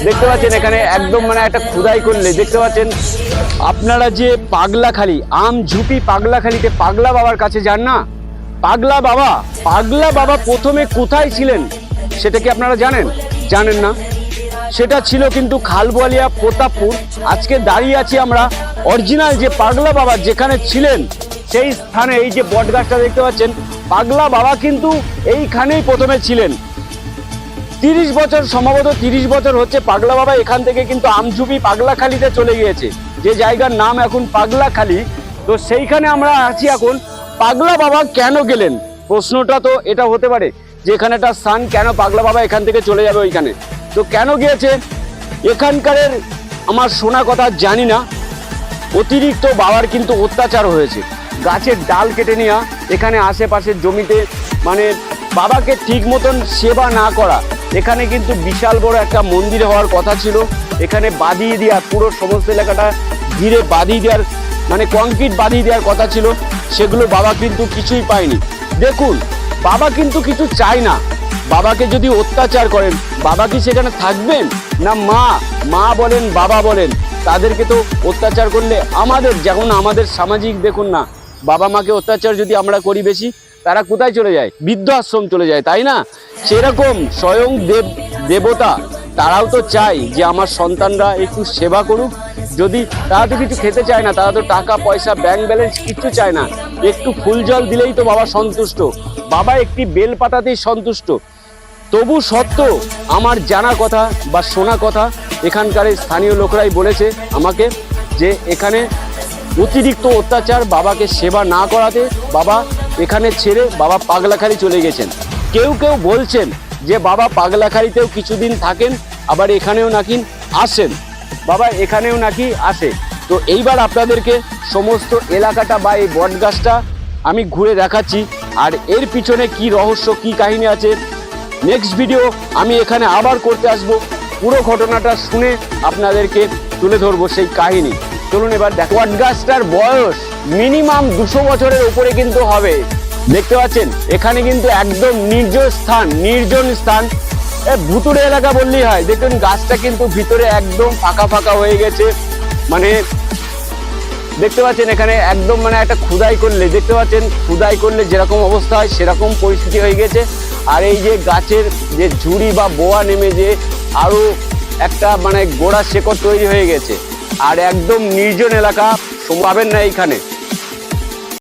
দেখতে পাচ্ছেন এখানে একদম মানে একটা খুদাই করলে দেখতে পাচ্ছেন আপনারা যে পাগলাখালি আমঝুপি পাগলাখালিতে পাগলা বাবার কাছে যান না, পাগলা বাবা প্রথমে কোথায় ছিলেন সেটা কি আপনারা জানেন? জানেন না। সেটা ছিল কিন্তু খালবোয়ালিয়া প্রতাপপুর। আজকে দাঁড়িয়ে আছি আমরা অরিজিনাল যে পাগলা বাবা যেখানে ছিলেন সেই স্থানে। এই যে বটগাছটা দেখতে পাচ্ছেন, পাগলা বাবা কিন্তু এইখানেই প্রথমে ছিলেন। 30 বছর, সম্ভবত 30 বছর হচ্ছে পাগলা বাবা এখান থেকে কিন্তু আমঝুপি পাগলাখালিতে চলে গিয়েছে, যে জায়গার নাম এখন পাগলাখালি। তো সেইখানে আমরা আছি এখন। পাগলা বাবা কেন গেলেন, প্রশ্নটা তো এটা হতে পারে যে এখানে একটা স্থান, কেন পাগলা বাবা এখান থেকে চলে যাবে ওইখানে। তো কেন গিয়েছে এখানকারের আমার শোনা কথা জানি না। অতিরিক্ত বাবার কিন্তু অত্যাচার হয়েছে, গাছের ডাল কেটে নেওয়া, এখানে আশেপাশের জমিতে মানে বাবাকে ঠিক মতন সেবা না করা। এখানে কিন্তু বিশাল বড় একটা মন্দির হওয়ার কথা ছিল, এখানে বাঁধিয়ে দেওয়ার, পুরো সমস্ত এলাকাটা ঘিরে বাঁধিয়ে দেওয়ার মানে কংক্রিট বাঁধিয়ে দেওয়ার কথা ছিল, সেগুলো বাবা কিন্তু কিছুই পায়নি। দেখুন, বাবা কিন্তু কিছু চায় না। বাবাকে যদি অত্যাচার করেন, বাবা কি সেখানে থাকবেন? না মা বলেন বাবা বলেন, তাদেরকে তো অত্যাচার করলে আমাদের, যেমন আমাদের সামাজিক দেখুন না, বাবা মাকে অত্যাচার যদি আমরা করি বেশি, তারা কোথায় চলে যায়? বৃদ্ধ আশ্রম চলে যায়, তাই না? সেরকম স্বয়ং দেবতা তারাও তো চায় যে আমার সন্তানরা একটু সেবা করুক। যদি তারা তো কিছু খেতে চায় না, তারা তো টাকা পয়সা ব্যাংক ব্যালেন্স কিচ্ছু চায় না, একটু ফুল জল দিলেই তো বাবা সন্তুষ্ট, বাবা একটি বেল পাতাতেই সন্তুষ্ট। তবু সত্ত্বেও আমার জানা কথা বা শোনা কথা, এখানকার স্থানীয় লোকরাই বলেছে আমাকে যে এখানে অতিরিক্ত অত্যাচার, বাবাকে সেবা না করাতে বাবা এখানে ছেড়ে বাবা পাগলাখালি চলে গেছেন। কেউ বলছেন যে বাবা পাগলাখালিতেও কিছুদিন থাকেন, আবার এখানেও নাকি আসেন, বাবা এখানেও নাকি আসে। তো এইবার আপনাদেরকে সমস্ত এলাকাটা বা এই বটগাছটা আমি ঘুরে দেখাচ্ছি, আর এর পিছনে কি রহস্য, কি কাহিনী আছে, নেক্সট ভিডিও আমি এখানে আবার করতে আসবো। পুরো ঘটনাটা শুনে আপনাদেরকে তুলে ধরবো সেই কাহিনী। চলুন এবার দেখো। বটগাছটার বয়স মিনিমাম 200 বছরের উপরে কিন্তু হবে। দেখতে পাচ্ছেন এখানে কিন্তু একদম নির্জন স্থান, ভুতুড়ে এলাকা বললেই হয়। দেখুন গাছটা কিন্তু ভিতরে একদম ফাঁকা হয়ে গেছে, মানে দেখতে পাচ্ছেন এখানে একদম মানে একটা খুদাই করলে যেরকম অবস্থা হয় সেরকম পরিস্থিতি হয়ে গেছে। আর এই যে গাছের যে ঝুড়ি বা বোয়া নেমে যে আরো একটা মানে গোড়া শেকড় তৈরি হয়ে গেছে, আর একদম নির্জন এলাকা, পাবেন না এইখানে।